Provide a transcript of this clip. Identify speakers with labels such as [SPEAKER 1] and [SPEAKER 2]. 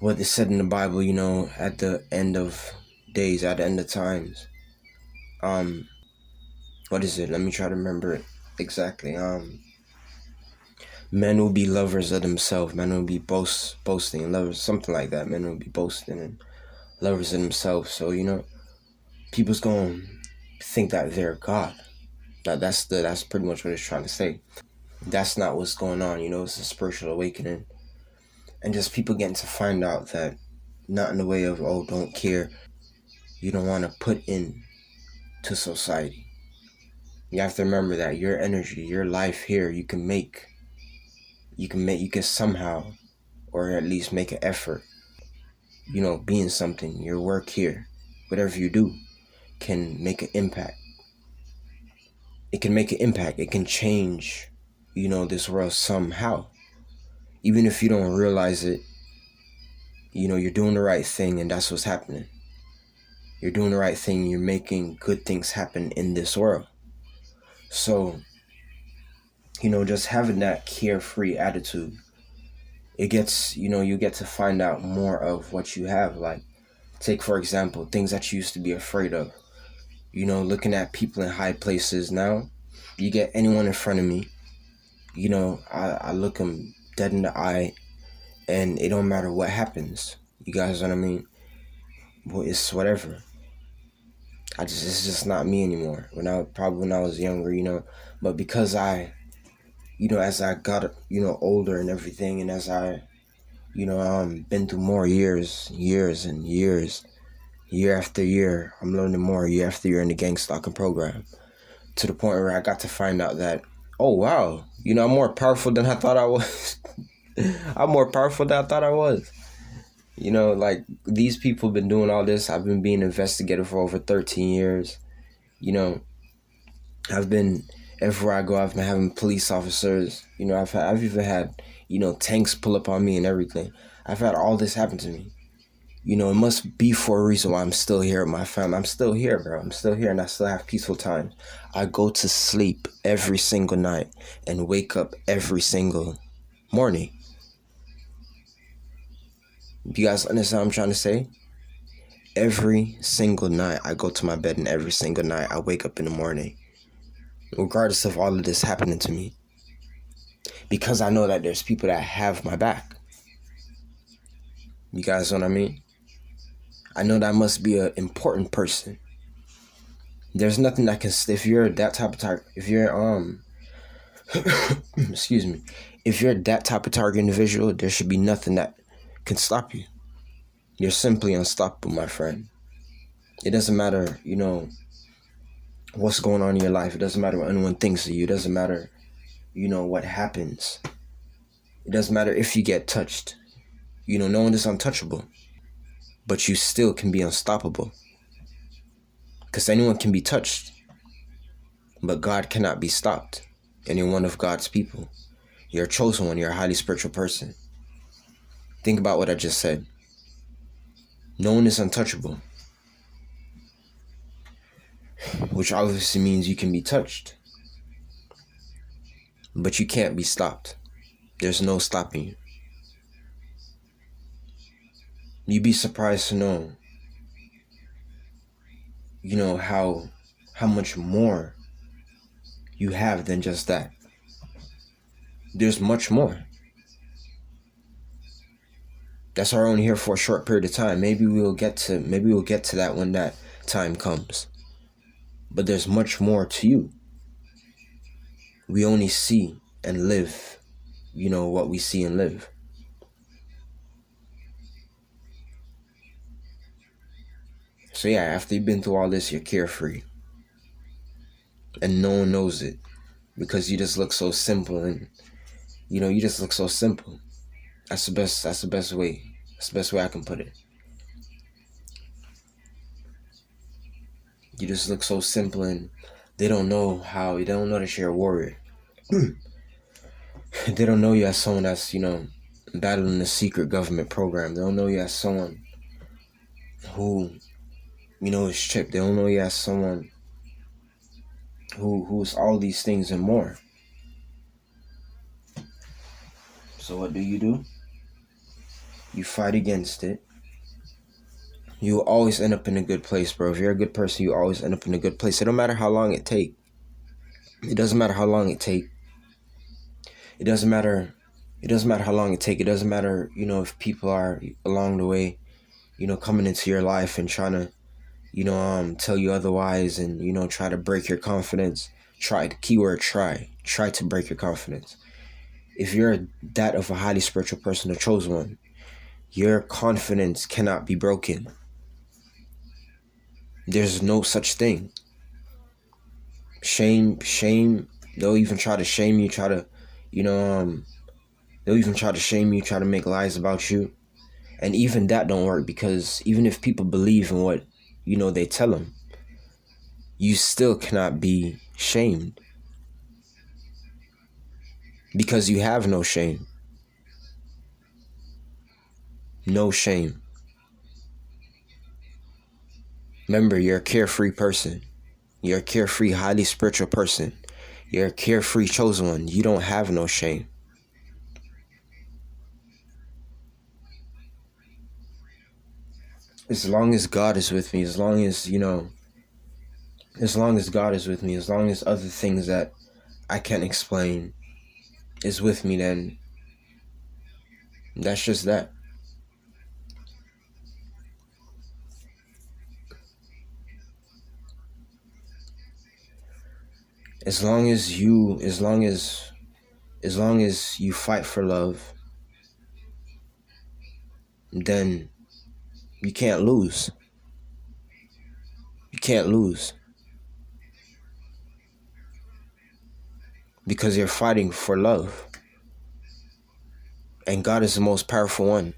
[SPEAKER 1] what is said in the Bible, at the end of days, at the end of times. Um, what is it? Let me try to remember it exactly. Men will be lovers of themselves. Men will be boasting and lovers, something like that. Men will be boasting and lovers of themselves. So people's gonna think that they're God. That's pretty much what it's trying to say. That's not what's going on. It's a spiritual awakening, and just people getting to find out that not in the way of, oh, don't care. You don't want to put in to society. You have to remember that your energy, your life here, you can somehow, or at least make an effort, being something. Your work here, whatever you do, can make an impact. It can make an impact. It can change, this world somehow. Even if you don't realize it, you're doing the right thing, and that's what's happening. You're doing the right thing. You're making good things happen in this world. So, just having that carefree attitude, it gets, you get to find out more of what you have. Like, take, for example, things that you used to be afraid of. Looking at people in high places now, you get anyone in front of me, I look them dead in the eye, and it don't matter what happens. You guys know what I mean? Well, it's whatever. It's just not me anymore. When I was younger, but because as I got, older and everything, and as I, been through more years and years, year after year, I'm learning more year after year in the gangstalking program, to the point where I got to find out that, oh wow, I'm more powerful than I thought I was. I'm more powerful than I thought I was. Like, these people been doing all this. I've been being investigated for over 13 years. I've been, everywhere I go, I've been having police officers. I've even had, tanks pull up on me and everything. I've had all this happen to me. It must be for a reason why I'm still here with my family. I'm still here, bro. I'm still here, and I still have peaceful times. I go to sleep every single night and wake up every single morning. You guys understand what I'm trying to say? Every single night I go to my bed, and every single night I wake up in the morning, regardless of all of this happening to me, because I know that there's people that have my back. You guys know what I mean? I know that I must be an important person. There's nothing that can, if you're that type of target, if you're excuse me, if you're that type of target individual, there should be nothing that can stop you. You're simply unstoppable, my friend. It doesn't matter, what's going on in your life. It doesn't matter what anyone thinks of you. It doesn't matter, what happens. It doesn't matter if you get touched. No one is untouchable. But you still can be unstoppable. Because anyone can be touched. But God cannot be stopped. And you're one of God's people. You're a chosen one. You're a highly spiritual person. Think about what I just said. No one is untouchable. Which obviously means you can be touched. But you can't be stopped. There's no stopping you. You'd be surprised to know, how much more you have than just that. There's much more. That's why we're only here for a short period of time. Maybe we'll get to that when that time comes. But there's much more to you. We only see and live, what we see and live. So yeah, after you've been through all this, you're carefree. And no one knows it. Because you just look so simple, and you just look so simple. That's the best way. That's the best way I can put it. You just look so simple, and they don't know that you're a warrior. They don't know you as someone that's, battling a secret government program. They don't know you as someone who, is stripped. They don't know you as someone who's all these things and more. So what do? you fight against it, you will always end up in a good place, bro. If you're a good person, you always end up in a good place. It don't matter how long it take. It doesn't matter how long it take. It doesn't matter. It doesn't matter how long it take. It doesn't matter, if people are along the way, coming into your life and trying to, tell you otherwise and, try to break your confidence. Try, the keyword try to break your confidence. If you're that of a highly spiritual person, a chosen one, your confidence cannot be broken. There's no such thing. Shame, they'll even try to shame you, they'll even try to shame you, try to make lies about you. And even that don't work, because even if people believe in what, they tell them, you still cannot be shamed, because you have no shame. No shame. Remember, you're a carefree person. You're a carefree, highly spiritual person. You're a carefree, chosen one. You don't have no shame. As long as God is with me, as long as, as long as God is with me, as long as other things that I can't explain is with me, then that's just that. As long as you fight for love, then you can't lose. You can't lose, because you're fighting for love. And God is the most powerful one.